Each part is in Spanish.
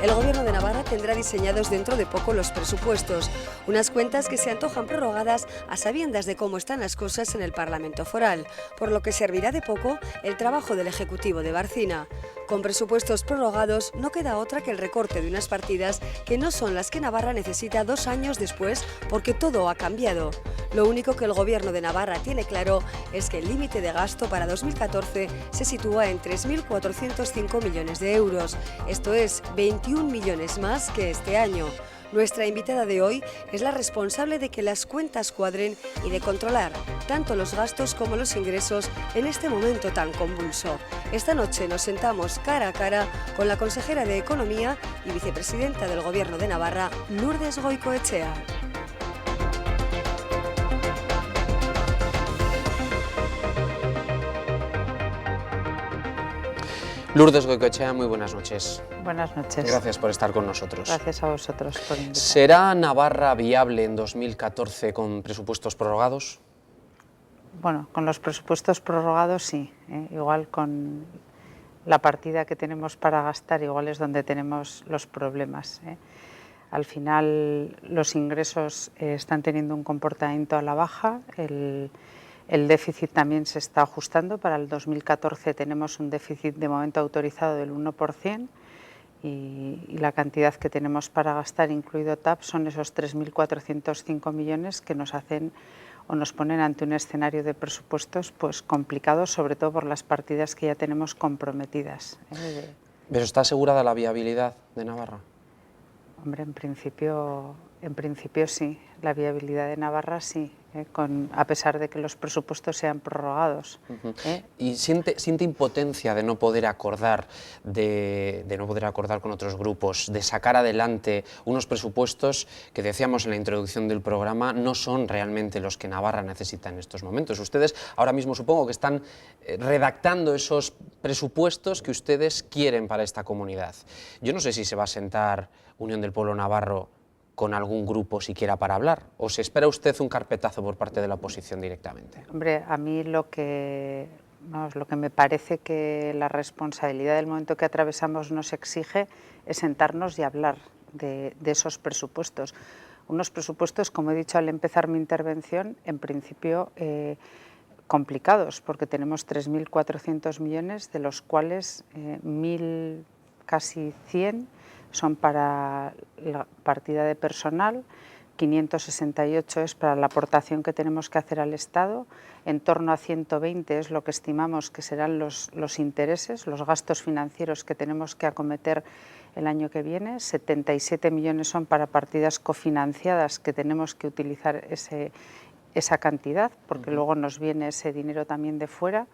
El Gobierno de Navarra tendrá diseñados dentro de poco los presupuestos, unas cuentas que se antojan prorrogadas a sabiendas de cómo están las cosas en el Parlamento foral, por lo que servirá de poco el trabajo del Ejecutivo de Barcina. Con presupuestos prorrogados no queda otra que el recorte de unas partidas que no son las que Navarra necesita 2 años después, porque todo ha cambiado. Lo único que el Gobierno de Navarra tiene claro es que el límite de gasto para 2014 se sitúa en 3.405 millones de euros, esto es 21 millones más que este año. Nuestra invitada de hoy es la responsable de que las cuentas cuadren y de controlar tanto los gastos como los ingresos en este momento tan convulso. Esta noche nos sentamos cara a cara con la consejera de Economía y vicepresidenta del Gobierno de Navarra, Lourdes Goicoechea. Lourdes Goicoechea, muy buenas noches. Buenas noches. Gracias por estar con nosotros. Gracias a vosotros por invitarme. ¿Será Navarra viable en 2014 con presupuestos prorrogados? Bueno, con los presupuestos prorrogados sí, igual con la partida que tenemos para gastar, igual es donde tenemos los problemas. Al final los ingresos están teniendo un comportamiento a la baja, el déficit también se está ajustando. Para el 2014 tenemos un déficit de momento autorizado del 1% y la cantidad que tenemos para gastar, incluido TAP, son esos 3.405 millones que nos hacen o nos ponen ante un escenario de presupuestos pues complicado, sobre todo por las partidas que ya tenemos comprometidas. ¿Pero está asegurada la viabilidad de Navarra? Hombre, en principio sí, la viabilidad de Navarra sí, a pesar de que los presupuestos sean prorrogados. ¿Y siente impotencia de no poder acordar, de no poder acordar con otros grupos, de sacar adelante unos presupuestos que, decíamos en la introducción del programa, no son realmente los que Navarra necesita en estos momentos? Ustedes ahora mismo supongo que están redactando esos presupuestos que ustedes quieren para esta comunidad. Yo no sé si se va a sentar Unión del Pueblo Navarro con algún grupo siquiera para hablar, o se espera usted un carpetazo por parte de la oposición directamente. Hombre, a mí lo que me parece que la responsabilidad del momento que atravesamos nos exige es sentarnos y hablar de esos presupuestos. Unos presupuestos, como he dicho al empezar mi intervención, en principio complicados, porque tenemos 3.400 millones, de los cuales 1.000, casi 100, son para la partida de personal, 568 es para la aportación que tenemos que hacer al Estado, en torno a 120 es lo que estimamos que serán los intereses, los gastos financieros que tenemos que acometer el año que viene, 77 millones son para partidas cofinanciadas que tenemos que utilizar esa cantidad, porque luego nos viene ese dinero también de fuera.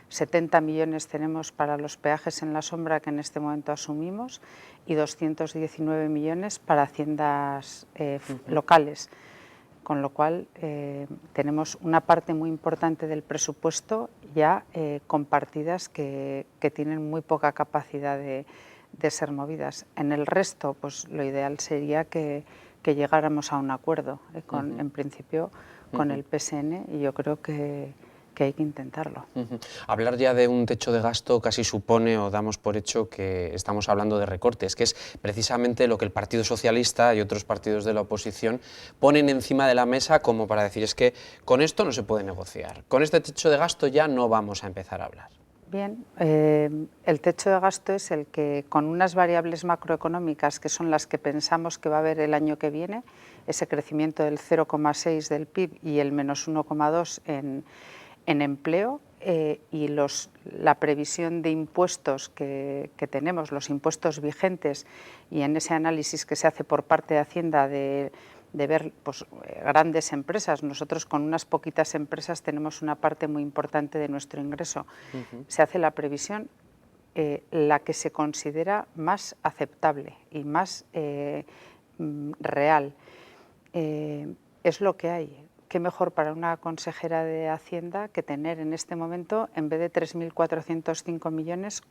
70 millones tenemos para los peajes en la sombra que en este momento asumimos y 219 millones para haciendas locales, con lo cual tenemos una parte muy importante del presupuesto ya con partidas que tienen muy poca capacidad de ser movidas. En el resto, pues lo ideal sería que llegáramos a un acuerdo, en principio con el PSN, y yo creo que hay que intentarlo. Hablar ya de un techo de gasto casi supone o damos por hecho que estamos hablando de recortes, que es precisamente lo que el Partido Socialista y otros partidos de la oposición ponen encima de la mesa como para decir es que con esto no se puede negociar, con este techo de gasto ya no vamos a empezar a hablar. Bien, el techo de gasto es el que, con unas variables macroeconómicas que son las que pensamos que va a haber el año que viene, ese crecimiento del 0,6 del PIB y el menos 1,2 en empleo, y la previsión de impuestos que tenemos, los impuestos vigentes, y en ese análisis que se hace por parte de Hacienda de ver pues, grandes empresas. Nosotros con unas poquitas empresas tenemos una parte muy importante de nuestro ingreso. Se hace la previsión, la que se considera más aceptable y más real. Es lo que hay. Qué mejor para una consejera de Hacienda que tener en este momento, en vez de 3.405 millones,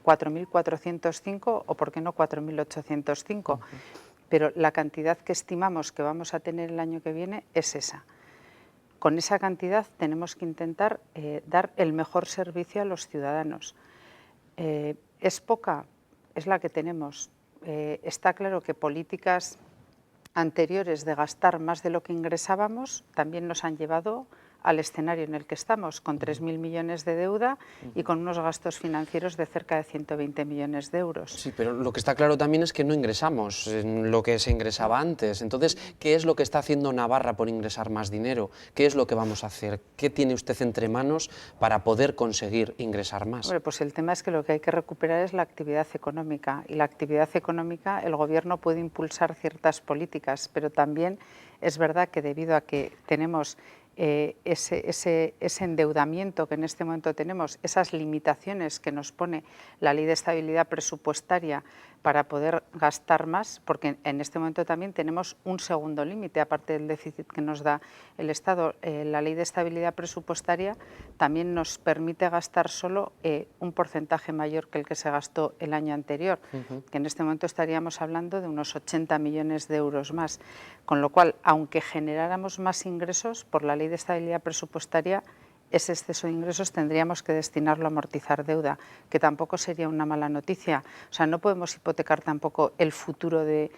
4.405 o, por qué no, 4.805. Pero la cantidad que estimamos que vamos a tener el año que viene es esa. Con esa cantidad tenemos que intentar dar el mejor servicio a los ciudadanos. ¿Es poca? Es la que tenemos. está claro que políticas anteriores de gastar más de lo que ingresábamos también nos han llevado al escenario en el que estamos, con 3.000 millones de deuda y con unos gastos financieros de cerca de 120 millones de euros. Sí, pero lo que está claro también es que no ingresamos en lo que se ingresaba antes. Entonces, ¿qué es lo que está haciendo Navarra por ingresar más dinero? ¿Qué es lo que vamos a hacer? ¿Qué tiene usted entre manos para poder conseguir ingresar más? Hombre, pues el tema es que lo que hay que recuperar es la actividad económica, y la actividad económica el Gobierno puede impulsar ciertas políticas, pero también es verdad que debido a que tenemos ese endeudamiento que en este momento tenemos, esas limitaciones que nos pone la Ley de Estabilidad Presupuestaria para poder gastar más, porque en este momento también tenemos un segundo límite, aparte del déficit que nos da el Estado. La Ley de Estabilidad Presupuestaria también nos permite gastar solo un porcentaje mayor que el que se gastó el año anterior, que en este momento estaríamos hablando de unos 80 millones de euros más, con lo cual, aunque generáramos más ingresos por la Ley de Estabilidad Presupuestaria, ese exceso de ingresos tendríamos que destinarlo a amortizar deuda, que tampoco sería una mala noticia. O sea, no podemos hipotecar tampoco el futuro de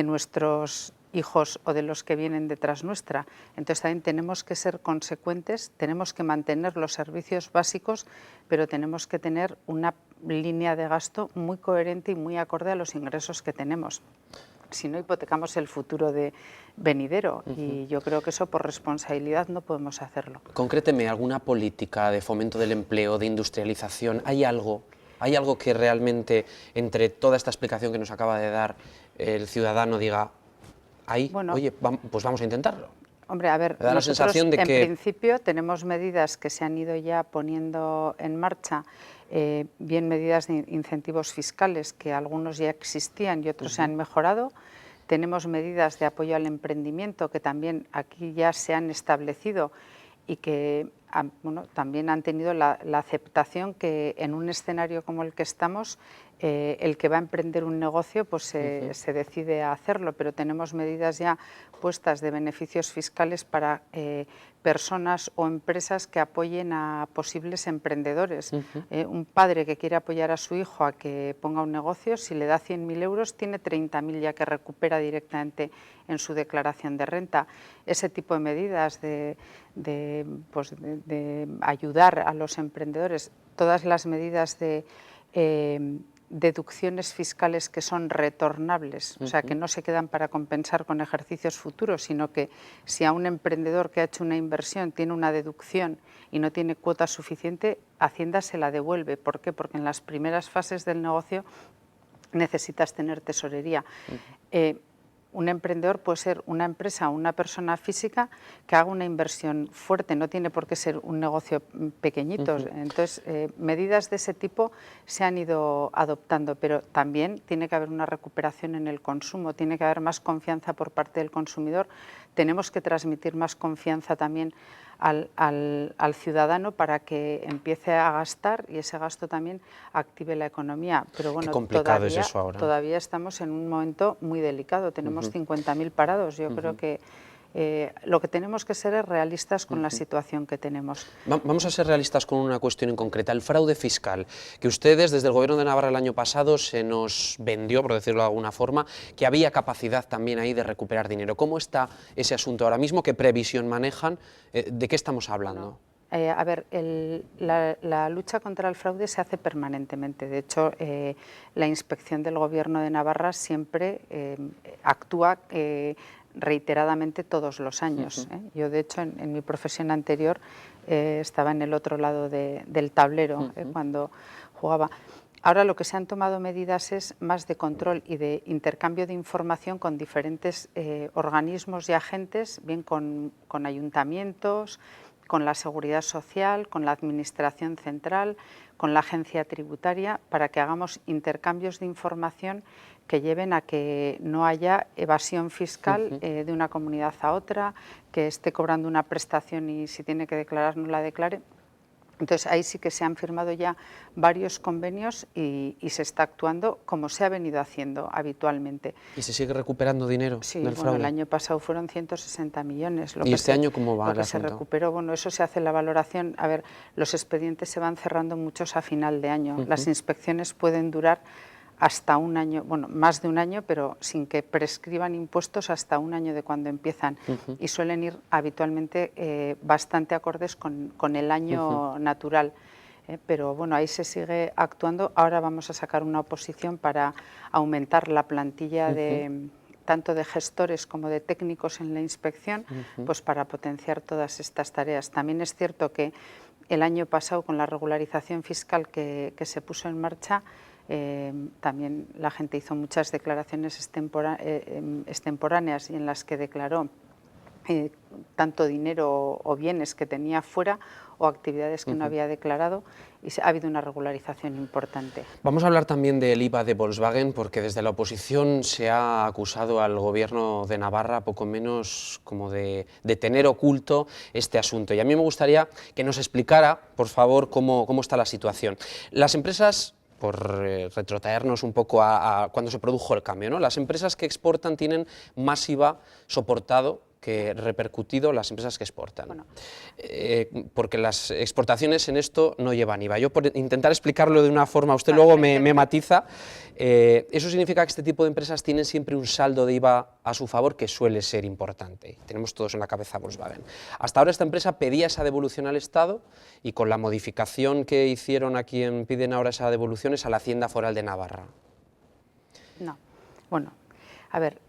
nuestros hijos o de los que vienen detrás nuestra. Entonces también tenemos que ser consecuentes, tenemos que mantener los servicios básicos, pero tenemos que tener una línea de gasto muy coherente y muy acorde a los ingresos que tenemos. Si no, hipotecamos el futuro de venidero, y yo creo que eso por responsabilidad no podemos hacerlo. Concréteme alguna política de fomento del empleo, de industrialización. ¿Hay algo que realmente, entre toda esta explicación que nos acaba de dar, el ciudadano diga, bueno, oye, pues vamos a intentarlo? Hombre, a ver, me da la sensación de en que principio tenemos medidas que se han ido ya poniendo en marcha, bien medidas de incentivos fiscales, que algunos ya existían y otros se han mejorado. Tenemos medidas de apoyo al emprendimiento que también aquí ya se han establecido y que también han tenido la aceptación que en un escenario como el que estamos, el que va a emprender un negocio pues se decide a hacerlo, pero tenemos medidas ya puestas de beneficios fiscales para personas o empresas que apoyen a posibles emprendedores. Un padre que quiere apoyar a su hijo a que ponga un negocio, si le da 100.000 euros, tiene 30.000 ya que recupera directamente en su declaración de renta. Ese tipo de medidas de ayudar a los emprendedores, todas las medidas de deducciones fiscales que son retornables, o sea, que no se quedan para compensar con ejercicios futuros, sino que si a un emprendedor que ha hecho una inversión tiene una deducción y no tiene cuota suficiente, Hacienda se la devuelve. ¿Por qué? Porque en las primeras fases del negocio necesitas tener tesorería. Un emprendedor puede ser una empresa o una persona física que haga una inversión fuerte, no tiene por qué ser un negocio pequeñito. Entonces, medidas de ese tipo se han ido adoptando, pero también tiene que haber una recuperación en el consumo, tiene que haber más confianza por parte del consumidor. Tenemos que transmitir más confianza también al ciudadano para que empiece a gastar y ese gasto también active la economía. Pero bueno, qué complicado es eso ahora. Todavía estamos en un momento muy delicado, tenemos 50.000 parados. Yo creo que lo que tenemos que ser es realistas con la situación que tenemos. Vamos a ser realistas con una cuestión en concreta, el fraude fiscal, que ustedes desde el Gobierno de Navarra el año pasado se nos vendió, por decirlo de alguna forma, que había capacidad también ahí de recuperar dinero. ¿Cómo está ese asunto ahora mismo? ¿Qué previsión manejan? ¿De qué estamos hablando? A ver, la lucha contra el fraude se hace permanentemente. De hecho, la inspección del Gobierno de Navarra siempre actúa reiteradamente todos los años. Yo, de hecho, en mi profesión anterior estaba en el otro lado del tablero cuando jugaba. Ahora lo que se han tomado medidas es más de control y de intercambio de información con diferentes organismos y agentes, bien con ayuntamientos, con la Seguridad Social, con la Administración Central, con la Agencia Tributaria, para que hagamos intercambios de información que lleven a que no haya evasión fiscal de una comunidad a otra, que esté cobrando una prestación y si tiene que declarar no la declare. Entonces ahí sí que se han firmado ya varios convenios y se está actuando como se ha venido haciendo habitualmente. ¿Y se sigue recuperando dinero del fraude? El año pasado fueron 160 millones. ¿Y este año cómo va el asunto? Se recuperó, bueno, eso se hace la valoración. A ver, los expedientes se van cerrando muchos a final de año. Las inspecciones pueden durar hasta un año, bueno, más de un año, pero sin que prescriban impuestos hasta un año de cuando empiezan. Y suelen ir habitualmente bastante acordes con el año natural. Pero bueno, ahí se sigue actuando. Ahora vamos a sacar una oposición para aumentar la plantilla tanto de gestores como de técnicos en la inspección, pues para potenciar todas estas tareas. También es cierto que el año pasado, con la regularización fiscal que se puso en marcha, también la gente hizo muchas declaraciones extemporáneas y en las que declaró tanto dinero o bienes que tenía fuera o actividades que no había declarado, y ha habido una regularización importante. Vamos a hablar también del IVA de Volkswagen, porque desde la oposición se ha acusado al Gobierno de Navarra poco menos como de tener oculto este asunto. Y a mí me gustaría que nos explicara, por favor, cómo está la situación. Las empresas, por retrotraernos un poco a cuando se produjo el cambio, ¿no? Las empresas que exportan tienen más IVA soportado que repercutido las empresas que exportan. Bueno. Porque las exportaciones en esto no llevan IVA. Yo, por intentar explicarlo de una forma, usted luego me matiza, eso significa que este tipo de empresas tienen siempre un saldo de IVA a su favor que suele ser importante. Tenemos todos en la cabeza Volkswagen. Hasta ahora esta empresa pedía esa devolución al Estado y con la modificación que hicieron a quien piden ahora esa devolución es a la Hacienda Foral de Navarra. No, bueno, a ver,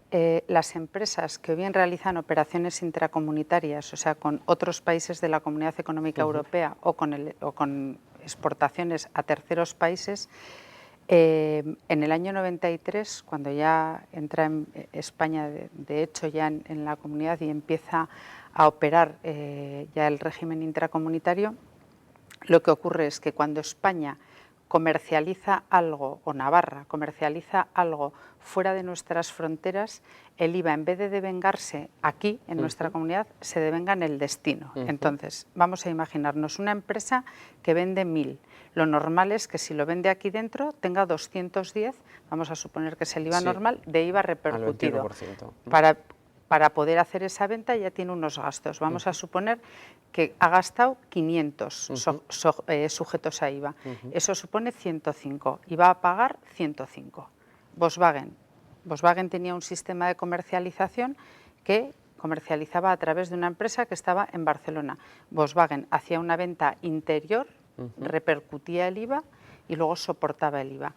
las empresas que bien realizan operaciones intracomunitarias, o sea, con otros países de la Comunidad Económica Europea o con exportaciones a terceros países, en el año 93, cuando ya entra en España, de hecho ya en la comunidad y empieza a operar ya el régimen intracomunitario, lo que ocurre es que cuando España comercializa algo, o Navarra comercializa algo fuera de nuestras fronteras, el IVA, en vez de devengarse aquí, en nuestra comunidad, se devenga en el destino. Entonces, vamos a imaginarnos una empresa que vende 1000. Lo normal es que si lo vende aquí dentro, tenga 210, vamos a suponer que es el IVA normal, de IVA repercutido. Al 21%. Para poder hacer esa venta ya tiene unos gastos. Vamos a suponer que ha gastado 500 sujetos a IVA. Eso supone 105 y va a pagar 105. Volkswagen tenía un sistema de comercialización que comercializaba a través de una empresa que estaba en Barcelona. Volkswagen hacía una venta interior, repercutía el IVA y luego soportaba el IVA.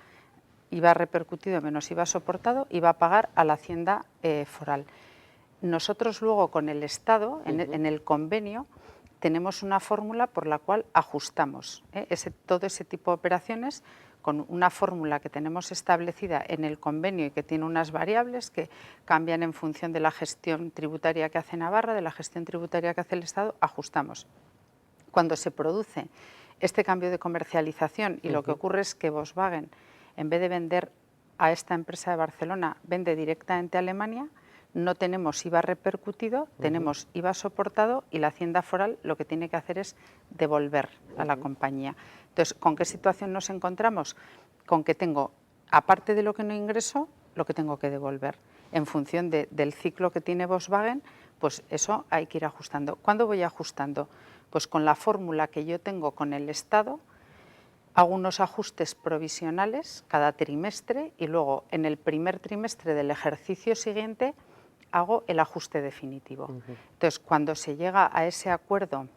IVA repercutido menos IVA soportado, iba a pagar a la Hacienda Foral. Nosotros luego con el Estado, en el convenio, tenemos una fórmula por la cual ajustamos todo ese tipo de operaciones con una fórmula que tenemos establecida en el convenio y que tiene unas variables que cambian en función de la gestión tributaria que hace Navarra, de la gestión tributaria que hace el Estado, ajustamos. Cuando se produce este cambio de comercialización y lo que ocurre es que Volkswagen, en vez de vender a esta empresa de Barcelona, vende directamente a Alemania, no tenemos IVA repercutido, tenemos IVA soportado y la Hacienda Foral lo que tiene que hacer es devolver a la compañía. Entonces, ¿con qué situación nos encontramos? Con que tengo, aparte de lo que no ingreso, lo que tengo que devolver. En función del ciclo que tiene Volkswagen, pues eso hay que ir ajustando. ¿Cuándo voy ajustando? Pues con la fórmula que yo tengo con el Estado, hago unos ajustes provisionales cada trimestre y luego en el primer trimestre del ejercicio siguiente hago el ajuste definitivo. Entonces, cuando se llega a ese acuerdo,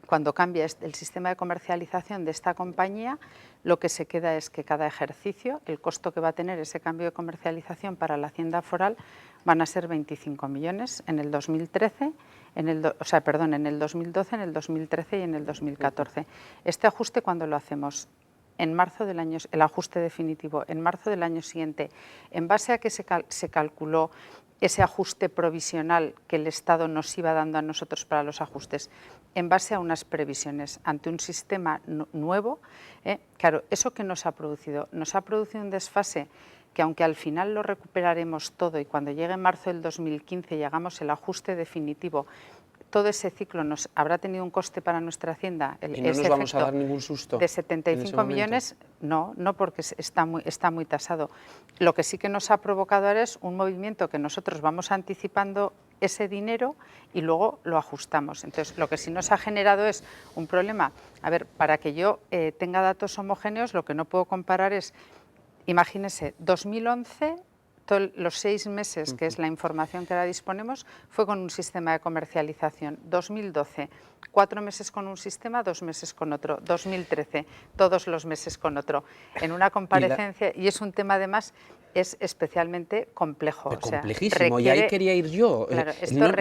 cuando cambia el sistema de comercialización de esta compañía, lo que se queda es que cada ejercicio, el costo que va a tener ese cambio de comercialización para la Hacienda Foral van a ser 25 millones en el 2013, en el 2012, en el 2013 y en el 2014. Este ajuste, ¿cuándo lo hacemos? En marzo del año, el ajuste definitivo, en marzo del año siguiente. ¿En base a qué se calculó ese ajuste provisional que el Estado nos iba dando a nosotros para los ajustes? En base a unas previsiones ante un sistema nuevo. Claro, ¿eso qué nos ha producido? Nos ha producido un desfase que, aunque al final lo recuperaremos todo y cuando llegue marzo del 2015 y hagamos el ajuste definitivo, todo ese ciclo nos habrá tenido un coste para nuestra Hacienda. ¿Y no nos vamos a dar ningún susto? De 75 millones, no porque está muy tasado. Lo que sí que nos ha provocado ahora es un movimiento que nosotros vamos anticipando ese dinero y luego lo ajustamos. Entonces, lo que sí nos ha generado es un problema. A ver, para que yo tenga datos homogéneos, lo que no puedo comparar es Imagínese, 2011, todos los 6 meses, que es la información que ahora disponemos, fue con un sistema de comercialización. 2012, 4 meses con un sistema, 2 meses con otro. 2013, todos los meses con otro. En una comparecencia, y es un tema además, es especialmente complejo. Pero o sea, complejísimo, y ahí quería ir yo. Claro,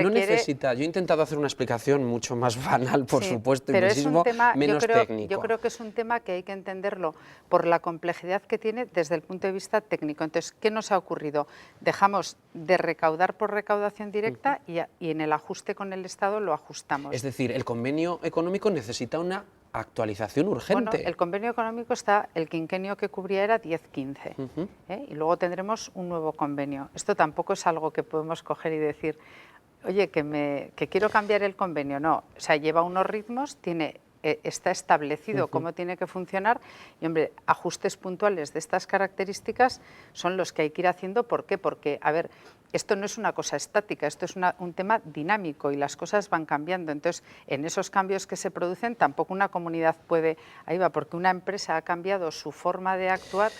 No necesita, yo he intentado hacer una explicación mucho más banal, por supuesto, y pero muchísimo es un tema, menos técnico. Yo creo que es un tema que hay que entenderlo por la complejidad que tiene desde el punto de vista técnico. Entonces, ¿qué nos ha ocurrido? Dejamos de recaudar por recaudación directa y en el ajuste con el Estado lo ajustamos. Es decir, el convenio económico necesita una actualización urgente. Bueno, el convenio económico está, el quinquenio que cubría era 10-15, y luego tendremos un nuevo convenio. Esto tampoco es algo que podemos coger y decir, oye, que quiero cambiar el convenio. No, o sea, lleva unos ritmos, está establecido cómo tiene que funcionar y, hombre, ajustes puntuales de estas características son los que hay que ir haciendo. ¿Por qué? Porque, a ver, esto no es una cosa estática, esto es un tema dinámico y las cosas van cambiando. Entonces, en esos cambios que se producen, tampoco una comunidad puede, ahí va, porque una empresa ha cambiado su forma de actuar,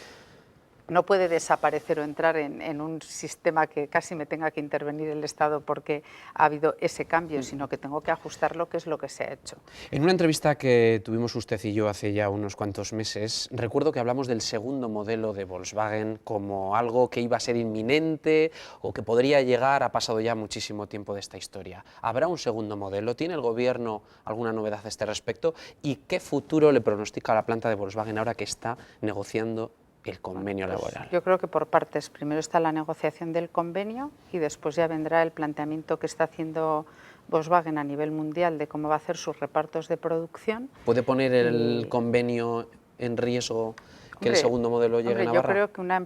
no puede desaparecer o entrar en un sistema que casi me tenga que intervenir el Estado porque ha habido ese cambio, sino que tengo que ajustar lo que es lo que se ha hecho. En una entrevista que tuvimos usted y yo hace ya unos cuantos meses, recuerdo que hablamos del segundo modelo de Volkswagen como algo que iba a ser inminente o que podría llegar. Ha pasado ya muchísimo tiempo de esta historia. ¿Habrá un segundo modelo? ¿Tiene el Gobierno alguna novedad a este respecto? ¿Y qué futuro le pronostica a la planta de Volkswagen ahora que está negociando el convenio laboral? Yo creo que por partes. Primero está la negociación del convenio y después ya vendrá el planteamiento que está haciendo Volkswagen a nivel mundial de cómo va a hacer sus repartos de producción. ¿Puede poner el convenio en riesgo que el segundo modelo llegue a Navarra? Yo creo que una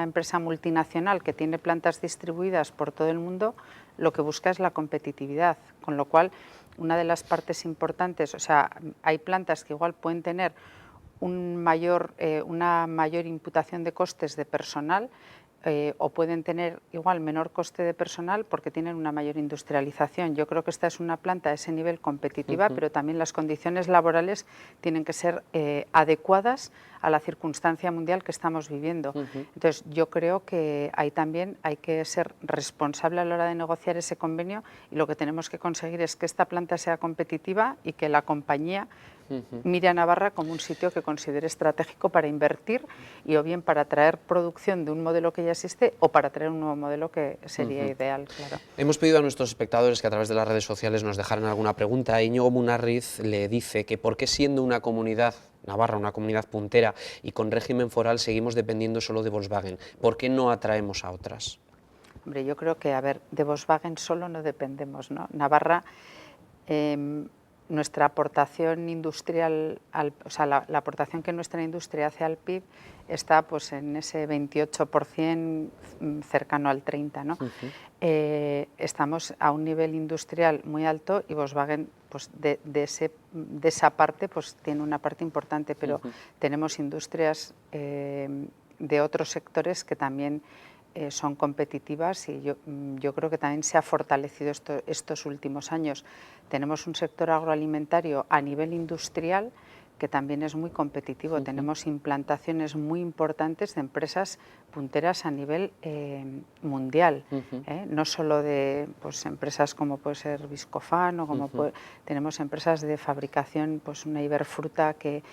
empresa multinacional que tiene plantas distribuidas por todo el mundo, lo que busca es la competitividad, con lo cual una de las partes importantes, o sea, hay plantas que igual pueden tener una mayor imputación de costes de personal o pueden tener igual menor coste de personal porque tienen una mayor industrialización. Yo creo que esta es una planta a ese nivel competitiva, pero también las condiciones laborales tienen que ser adecuadas a la circunstancia mundial que estamos viviendo. Entonces, yo creo que ahí también hay que ser responsable a la hora de negociar ese convenio y lo que tenemos que conseguir es que esta planta sea competitiva y que la compañía mire a Navarra como un sitio que considere estratégico para invertir y o bien para traer producción de un modelo que ya existe o para traer un nuevo modelo que sería ideal, claro. Hemos pedido a nuestros espectadores que a través de las redes sociales nos dejaran alguna pregunta. Íñigo Munarriz le dice que por qué siendo una comunidad, Navarra, una comunidad puntera y con régimen foral, seguimos dependiendo solo de Volkswagen. ¿Por qué no atraemos a otras? Hombre, yo creo que, a ver, de Volkswagen solo no dependemos, ¿no? Navarra, nuestra aportación industrial, o sea, la aportación que nuestra industria hace al PIB está pues en ese 28% cercano al 30%, ¿no? Estamos a un nivel industrial muy alto y Volkswagen pues de esa parte pues tiene una parte importante, pero tenemos industrias de otros sectores que también son competitivas y yo creo que también se ha fortalecido estos últimos años. Tenemos un sector agroalimentario a nivel industrial que también es muy competitivo. Tenemos implantaciones muy importantes de empresas punteras a nivel mundial, no solo de pues, empresas como puede ser Viscofan o como tenemos empresas de fabricación, pues una Iberfruta que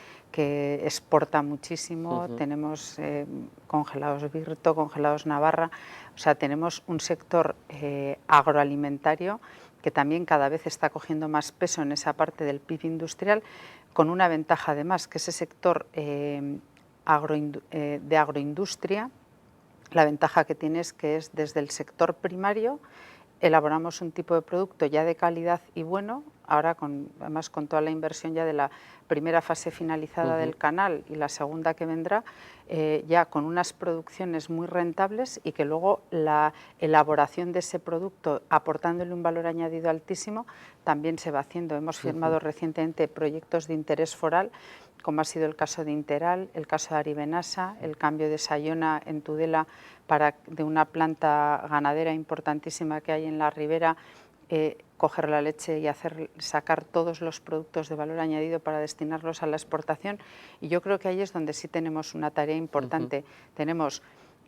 exporta muchísimo, tenemos congelados Virto, congelados Navarra, o sea, tenemos un sector agroalimentario que también cada vez está cogiendo más peso en esa parte del PIB industrial, con una ventaja además, que ese sector de agroindustria, la ventaja que tiene es que es desde el sector primario, elaboramos un tipo de producto ya de calidad y bueno, ahora además con toda la inversión ya de la primera fase finalizada del canal y la segunda que vendrá, ya con unas producciones muy rentables y que luego la elaboración de ese producto, aportándole un valor añadido altísimo, también se va haciendo. Hemos firmado recientemente proyectos de interés foral, como ha sido el caso de Interal, el caso de Aribenasa, el cambio de Sayona en Tudela de una planta ganadera importantísima que hay en la ribera, coger la leche y sacar todos los productos de valor añadido para destinarlos a la exportación. Y yo creo que ahí es donde sí tenemos una tarea importante. Tenemos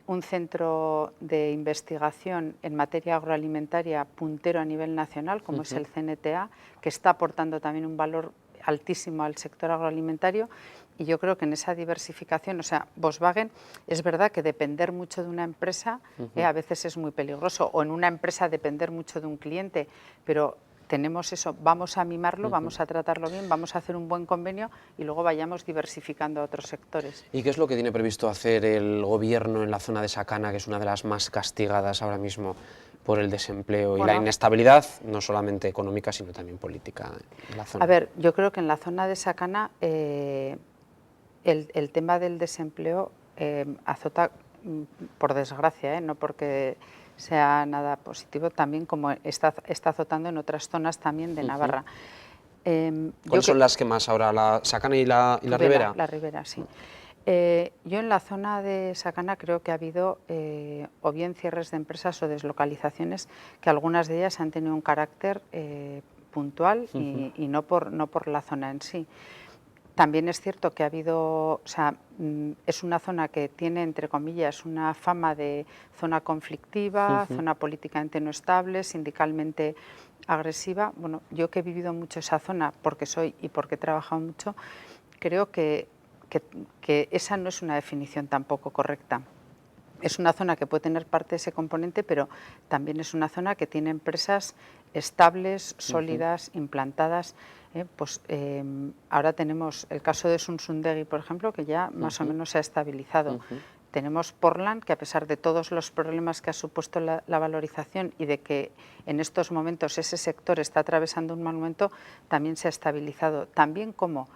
un centro de investigación en materia agroalimentaria puntero a nivel nacional, como es el CNTA, que está aportando también un valor altísimo al sector agroalimentario, y yo creo que en esa diversificación, o sea, Volkswagen, es verdad que depender mucho de una empresa a veces es muy peligroso, o en una empresa depender mucho de un cliente, pero tenemos eso, vamos a mimarlo, vamos a tratarlo bien, vamos a hacer un buen convenio y luego vayamos diversificando a otros sectores. ¿Y qué es lo que tiene previsto hacer el Gobierno en la zona de Sakana, que es una de las más castigadas ahora mismo por el desempleo y la inestabilidad, no solamente económica, sino también política en la zona? A ver, yo creo que en la zona de Sakana el tema del desempleo azota, por desgracia, no porque sea nada positivo, también como está azotando en otras zonas también de Navarra. ¿Cuáles son las que más ahora? ¿La Sakana y la Ribera? La Ribera, sí. Yo en la zona de Sakana creo que ha habido o bien cierres de empresas o deslocalizaciones, que algunas de ellas han tenido un carácter puntual y no por la zona en sí. También es cierto que ha habido, o sea, es una zona que tiene, entre comillas, una fama de zona conflictiva, zona políticamente no estable, sindicalmente agresiva. Bueno, yo que he vivido mucho esa zona porque soy y porque he trabajado mucho, creo que esa no es una definición tampoco correcta. Es una zona que puede tener parte de ese componente, pero también es una zona que tiene empresas estables, sólidas, implantadas. Ahora tenemos el caso de Sunsundegui, por ejemplo, que ya más o menos se ha estabilizado. Tenemos Portland, que a pesar de todos los problemas que ha supuesto la valorización y de que en estos momentos ese sector está atravesando un mal momento, también se ha estabilizado. También como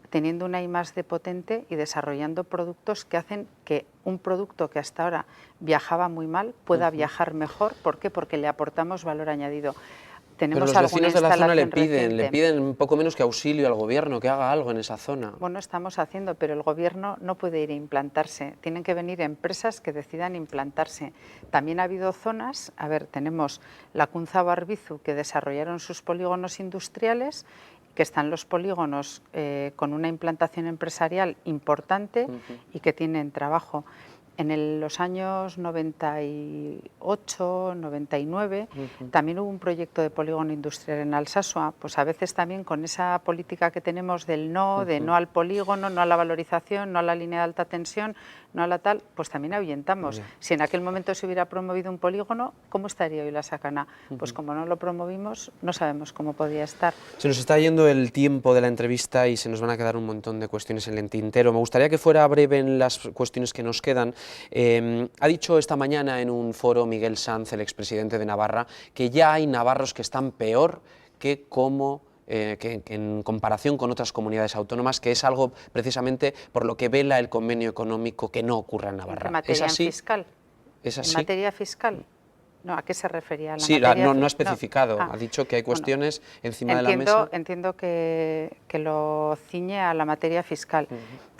teniendo una I+D potente y desarrollando productos que hacen que un producto que hasta ahora viajaba muy mal pueda viajar mejor. ¿Por qué? Porque le aportamos valor añadido. Pero los vecinos de la zona le piden un poco menos que auxilio al Gobierno, que haga algo en esa zona. Bueno, estamos haciendo, pero el Gobierno no puede ir a implantarse. Tienen que venir empresas que decidan implantarse. También ha habido zonas, a ver, tenemos la Cunza Barbizu, que desarrollaron sus polígonos industriales, que están los polígonos con una implantación empresarial importante y que tienen trabajo. En los años 98, 99, también hubo un proyecto de polígono industrial en Alsasua, pues a veces también con esa política que tenemos del no, de no al polígono, no a la valorización, no a la línea de alta tensión, no a la tal, pues también ahuyentamos. Si en aquel momento se hubiera promovido un polígono, ¿cómo estaría hoy la Sakana? Pues como no lo promovimos, no sabemos cómo podía estar. Se nos está yendo el tiempo de la entrevista y se nos van a quedar un montón de cuestiones en el tintero. Me gustaría que fuera breve en las cuestiones que nos quedan. Ha dicho esta mañana en un foro Miguel Sanz, el expresidente de Navarra, que ya hay navarros que están peor que en comparación con otras comunidades autónomas, que es algo precisamente por lo que vela el convenio económico que no ocurra en Navarra. ¿En materia fiscal? ¿Es así? ¿En materia fiscal? No, ¿a qué se refería? Sí, no ha especificado, ha dicho que hay cuestiones encima de la mesa. Entiendo que lo ciñe a la materia fiscal.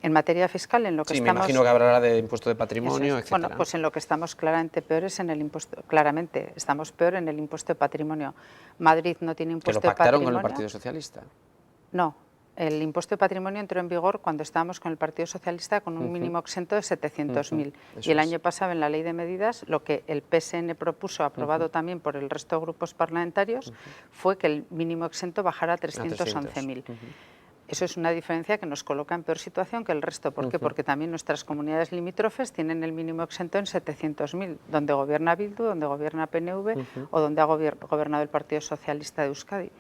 En materia fiscal, en lo que estamos... me imagino que hablará de impuesto de patrimonio, etc. Bueno, pues en lo que estamos claramente peor es en el impuesto, claramente, estamos peor en el impuesto de patrimonio. Madrid no tiene impuesto de patrimonio. ¿Que lo pactaron con el Partido Socialista? No. El impuesto de patrimonio entró en vigor cuando estábamos con el Partido Socialista con un mínimo exento de 700.000. Y el año pasado, en la Ley de Medidas, lo que el PSN propuso, aprobado también por el resto de grupos parlamentarios, fue que el mínimo exento bajara a 311.000. Eso es una diferencia que nos coloca en peor situación que el resto. ¿Por qué? Porque también nuestras comunidades limítrofes tienen el mínimo exento en 700.000, donde gobierna Bildu, donde gobierna PNV o donde ha gobernado el Partido Socialista de Euskadi.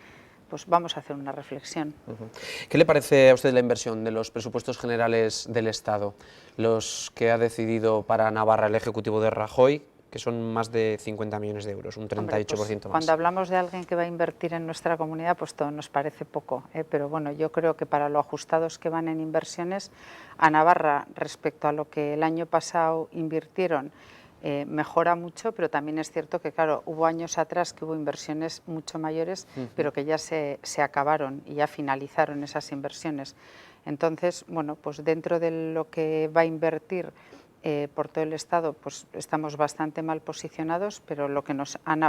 Pues vamos a hacer una reflexión. ¿Qué le parece a usted la inversión de los presupuestos generales del Estado, los que ha decidido para Navarra el Ejecutivo de Rajoy, que son más de 50 millones de euros, un 38% Hombre, pues, más? Cuando hablamos de alguien que va a invertir en nuestra comunidad, pues todo nos parece poco, pero bueno, yo creo que para lo ajustados que van en inversiones, a Navarra, respecto a lo que el año pasado invirtieron, mejora mucho, pero también es cierto que, claro, hubo años atrás que hubo inversiones mucho mayores, pero que ya se acabaron y ya finalizaron esas inversiones. Entonces, bueno, pues dentro de lo que va a invertir por todo el Estado pues estamos bastante mal posicionados, pero lo que nos van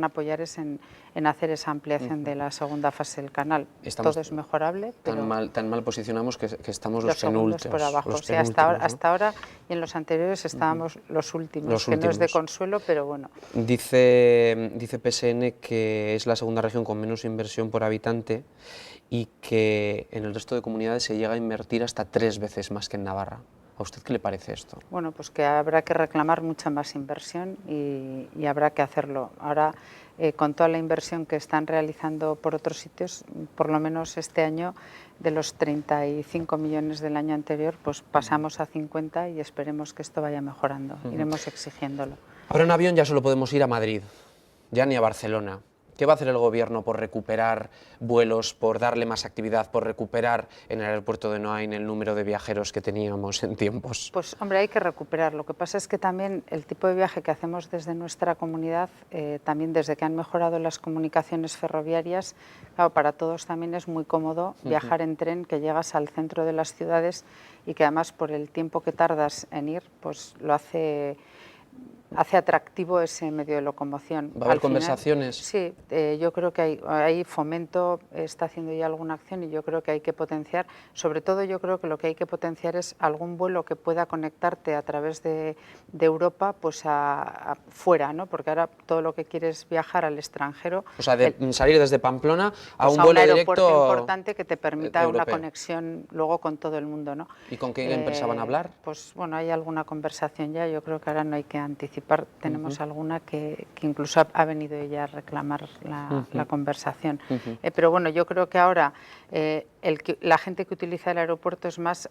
a apoyar es en hacer esa ampliación de la segunda fase del canal. Todo es mejorable, pero tan mal posicionamos que estamos los penúltimos. Por abajo. Los O sea, hasta ahora y en los anteriores estábamos los últimos, que no es de consuelo, pero bueno. Dice PSN que es la segunda región con menos inversión por habitante y que en el resto de comunidades se llega a invertir hasta 3 veces más que en Navarra. ¿A usted qué le parece esto? Bueno, pues que habrá que reclamar mucha más inversión y habrá que hacerlo. Ahora, con toda la inversión que están realizando por otros sitios, por lo menos este año, de los 35 millones del año anterior, pues pasamos a 50 y esperemos que esto vaya mejorando. Iremos exigiéndolo. Ahora en avión ya solo podemos ir a Madrid, ya ni a Barcelona. ¿Qué va a hacer el Gobierno por recuperar vuelos, por darle más actividad, por recuperar en el aeropuerto de Noain el número de viajeros que teníamos en tiempos? Pues hombre, hay que recuperar. Lo que pasa es que también el tipo de viaje que hacemos desde nuestra comunidad, también desde que han mejorado las comunicaciones ferroviarias, claro, para todos también es muy cómodo viajar en tren, que llegas al centro de las ciudades y que además por el tiempo que tardas en ir, pues lo hace atractivo ese medio de locomoción. ¿Va a haber conversaciones? Sí, yo creo que hay Fomento, está haciendo ya alguna acción y yo creo que hay que potenciar, sobre todo yo creo que lo que hay que potenciar es algún vuelo que pueda conectarte a través de Europa pues fuera, ¿no? Porque ahora todo lo que quieres es viajar al extranjero. O sea, salir desde Pamplona a pues un vuelo aeropuerto directo importante que te permita europeo. Una conexión luego con todo el mundo, ¿no? ¿Y con qué empresa van a hablar? Pues bueno, hay alguna conversación ya, yo creo que ahora no hay que anticipar. Tenemos alguna que incluso ha venido ella a reclamar la conversación. Pero bueno, yo creo que ahora la gente que utiliza el aeropuerto es más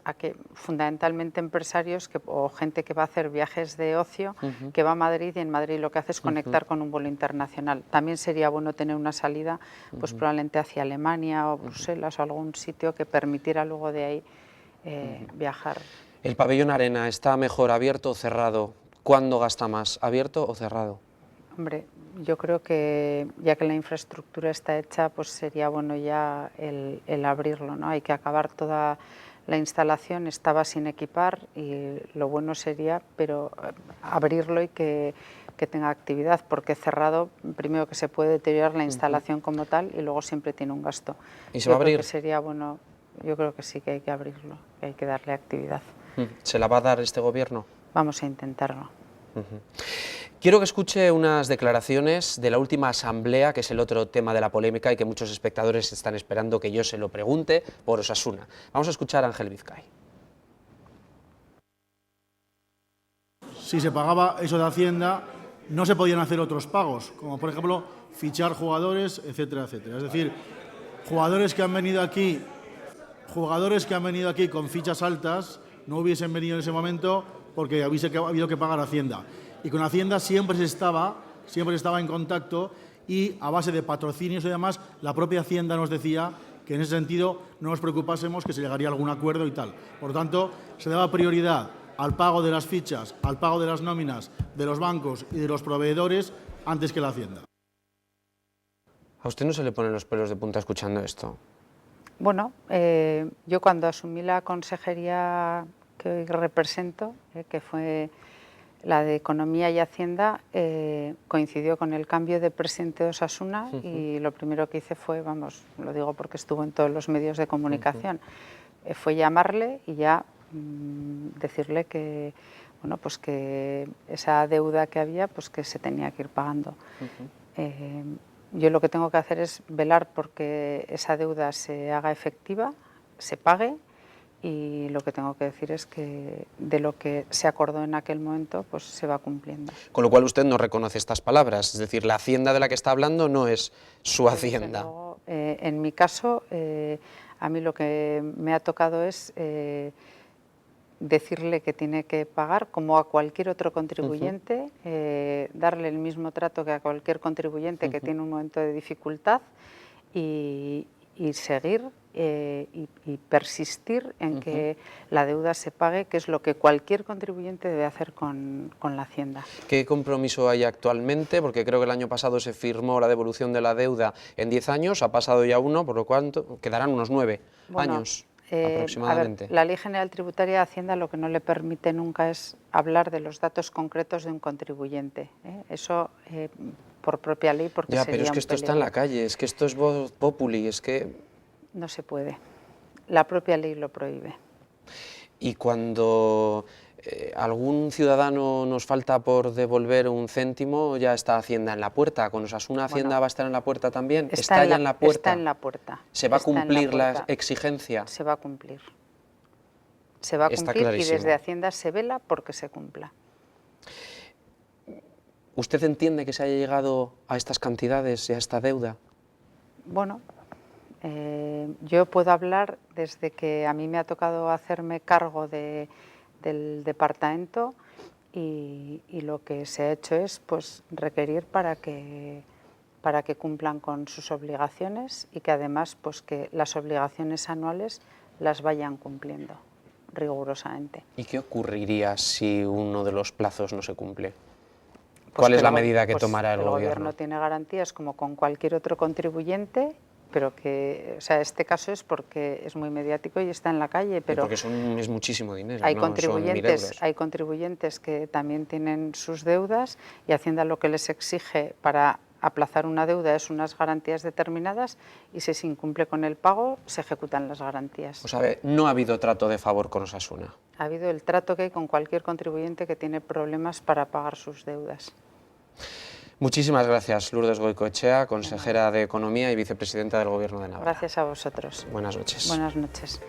fundamentalmente empresarios o gente que va a hacer viajes de ocio, que va a Madrid y en Madrid lo que hace es conectar con un vuelo internacional. También sería bueno tener una salida pues probablemente hacia Alemania o Bruselas o algún sitio que permitiera luego de ahí viajar. ¿El pabellón Arena está mejor abierto o cerrado? ¿Cuándo gasta más, abierto o cerrado? Hombre, yo creo que ya que la infraestructura está hecha, pues sería bueno ya el abrirlo, ¿no? Hay que acabar toda la instalación, estaba sin equipar y lo bueno sería, pero abrirlo y que tenga actividad, porque cerrado, primero que se puede deteriorar la instalación como tal y luego siempre tiene un gasto. ¿Y se va a abrir? Creo que sería bueno, yo creo que sí que hay que abrirlo, que hay que darle actividad. ¿Se la va a dar este Gobierno? Vamos a intentarlo. Quiero que escuche unas declaraciones de la última asamblea, que es el otro tema de la polémica y que muchos espectadores están esperando que yo se lo pregunte por Osasuna. Vamos a escuchar a Ángel Vizcay. Si se pagaba eso de Hacienda, no se podían hacer otros pagos, como por ejemplo fichar jugadores, etcétera, etcétera. Es decir, jugadores que han venido aquí con fichas altas no hubiesen venido en ese momento porque hubiese habido que pagar Hacienda. Y con Hacienda siempre se estaba en contacto y a base de patrocinios y demás, la propia Hacienda nos decía que en ese sentido no nos preocupásemos, que se llegaría a algún acuerdo y tal. Por lo tanto, se daba prioridad al pago de las fichas, al pago de las nóminas de los bancos y de los proveedores antes que la Hacienda. ¿A usted no se le ponen los pelos de punta escuchando esto? Bueno, yo cuando asumí la consejería que hoy represento, que fue la de Economía y Hacienda, coincidió con el cambio de presidente de Osasuna y lo primero que hice fue, vamos, lo digo porque estuvo en todos los medios de comunicación, fue llamarle y ya decirle que, bueno, pues que esa deuda que había, pues que se tenía que ir pagando. Yo lo que tengo que hacer es velar porque esa deuda se haga efectiva, se pague, y lo que tengo que decir es que de lo que se acordó en aquel momento pues se va cumpliendo. Con lo cual usted no reconoce estas palabras, es decir, la Hacienda de la que está hablando no es su Hacienda. Luego, en mi caso, a mí lo que me ha tocado es decirle que tiene que pagar como a cualquier otro contribuyente, darle el mismo trato que a cualquier contribuyente que tiene un momento de dificultad y seguir y persistir en que la deuda se pague, que es lo que cualquier contribuyente debe hacer con la Hacienda. ¿Qué compromiso hay actualmente? Porque creo que el año pasado se firmó la devolución de la deuda en 10 años, ha pasado ya uno, por lo cual quedarán unos 9 años. aproximadamente? A ver, la Ley General Tributaria de Hacienda lo que no le permite nunca es hablar de los datos concretos de un contribuyente. Eso por propia ley, porque Ya, sería pero es que un esto está en peligro. la calle, es que esto es voz populi, es que... No se puede. La propia ley lo prohíbe. Y cuando algún ciudadano nos falta por devolver un céntimo, ya está Hacienda en la puerta. ¿Con Osasuna Hacienda Bueno, va a estar en la puerta también? Está ya en la puerta? Está en la puerta. ¿Se va a Está en la cumplir la puerta. exigencia? Se va a cumplir. Se va a Está cumplir y clarísimo. desde Hacienda se vela porque se cumpla. ¿Usted entiende que se haya llegado a estas cantidades y a esta deuda? Bueno, yo puedo hablar desde que a mí me ha tocado hacerme cargo del departamento y lo que se ha hecho es pues requerir para que cumplan con sus obligaciones y que además pues que las obligaciones anuales las vayan cumpliendo rigurosamente. ¿Y qué ocurriría si uno de los plazos no se cumple? Pues ¿Cuál es la el medida que pues tomará el gobierno? El gobierno tiene garantías como con cualquier otro contribuyente, pero que, o sea, este caso es porque es muy mediático y está en la calle, pero Porque es muchísimo dinero, hay no son 1.000 euros. hay contribuyentes que también tienen sus deudas y Hacienda lo que les exige para aplazar una deuda es unas garantías determinadas y si se incumple con el pago se ejecutan las garantías. O sea, no ha habido trato de favor con Osasuna. Ha habido el trato que hay con cualquier contribuyente que tiene problemas para pagar sus deudas. Muchísimas gracias, Lourdes Goicoechea, consejera de Economía y vicepresidenta del Gobierno de Navarra. Gracias a vosotros. Buenas noches. Buenas noches.